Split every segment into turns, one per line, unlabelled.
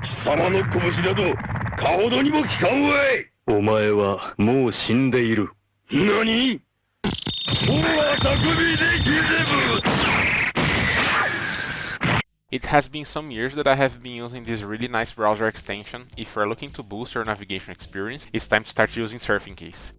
貴様の拳などかほどにも効かんわい。お前はもう死んでいる。何？そうは匠できれぶ。
It has been some years that I have been using this really nice browser extension. If you're looking to boost your navigation experience, it's time to start using SurfingKeys.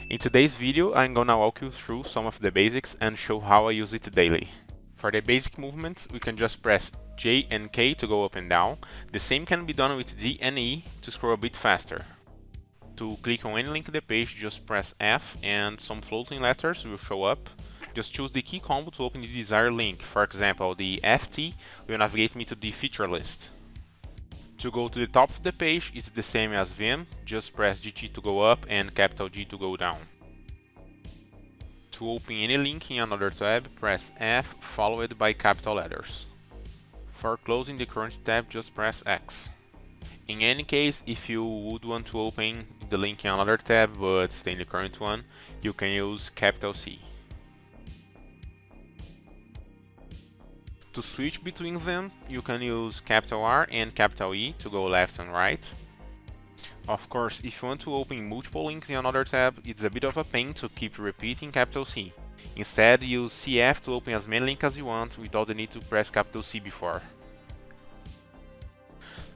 In today's video, I'm gonna walk you through some of the basics and show how I use it daily. For the basic movements, we can just press J and K to go up and down. The same can be done with D and E to scroll a bit faster. To click on any link in the page, just press F and some floating letters will show up. Just choose the key combo to open the desired link. For example, the FT will navigate me to the feature list. To go to the top of the page, it's the same as Vim. Just press GT to go up and capital G to go down. To open any link in another tab, press F followed by capital letters. For closing the current tab, just press X. In any case, if you would want to open the link in another tab but stay in the current one, you can use capital C. To switch between them, you can use capital R and capital E to go left and right. Of course, if you want to open multiple links in another tab, it's a bit of a pain to keep repeating capital C. Instead, use CF to open as many links as you want without the need to press capital C before.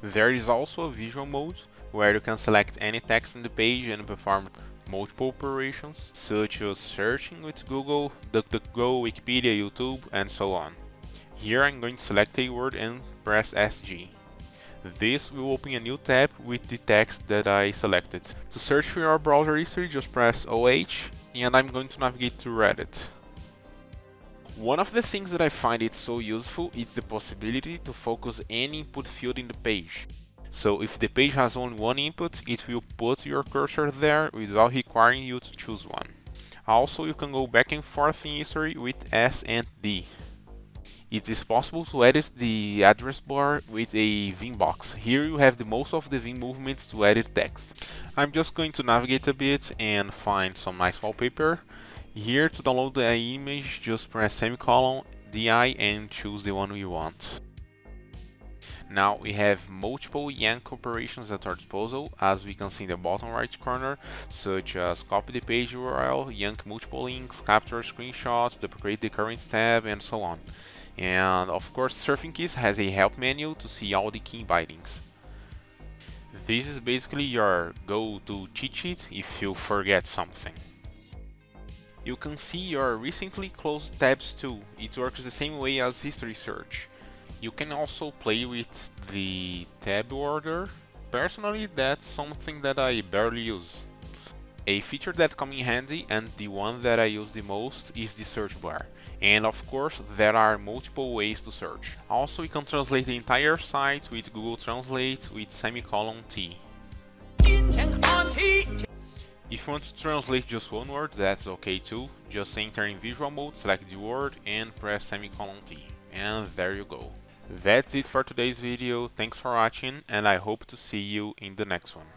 There is also a visual mode, where you can select any text in the page and perform multiple operations, such as searching with Google, DuckDuckGo, Wikipedia, YouTube, and so on. Here I'm going to select a word and press SG. This will open a new tab with the text that I selected. To search for your browser history, just press OH, and I'm going to navigate through Reddit. One of the things that I find it so useful is the possibility to focus any input field in the page. So if the page has only one input, it will put your cursor there without requiring you to choose one. Also, you can go back and forth in history with S and D. It is possible to edit the address bar with a Vim box. Here you have the most of the Vim movements to edit text. I'm just going to navigate a bit and find some nice wallpaper. Here to download the image, just press semicolon, DI and choose the one we want. Now we have multiple yank operations at our disposal, as we can see in the bottom right corner, such as copy the page URL, yank multiple links, capture a screenshot, duplicate the current tab, and so on. And of course, SurfingKeys has a help menu to see all the key bindings. This is basically your go-to cheat sheet if you forget something. You can see your recently closed tabs too. It works the same way as history search. You can also play with the tab order. Personally, that's something that I barely use. A feature that comes in handy, and the one that I use the most, is the search bar. And of course, there are multiple ways to search. Also, you can translate the entire site with Google Translate with semicolon T. If you want to translate just one word, that's okay too. Just enter in visual mode, select the word and press semicolon T. And there you go. That's it for today's video. Thanks for watching and I hope to see you in the next one.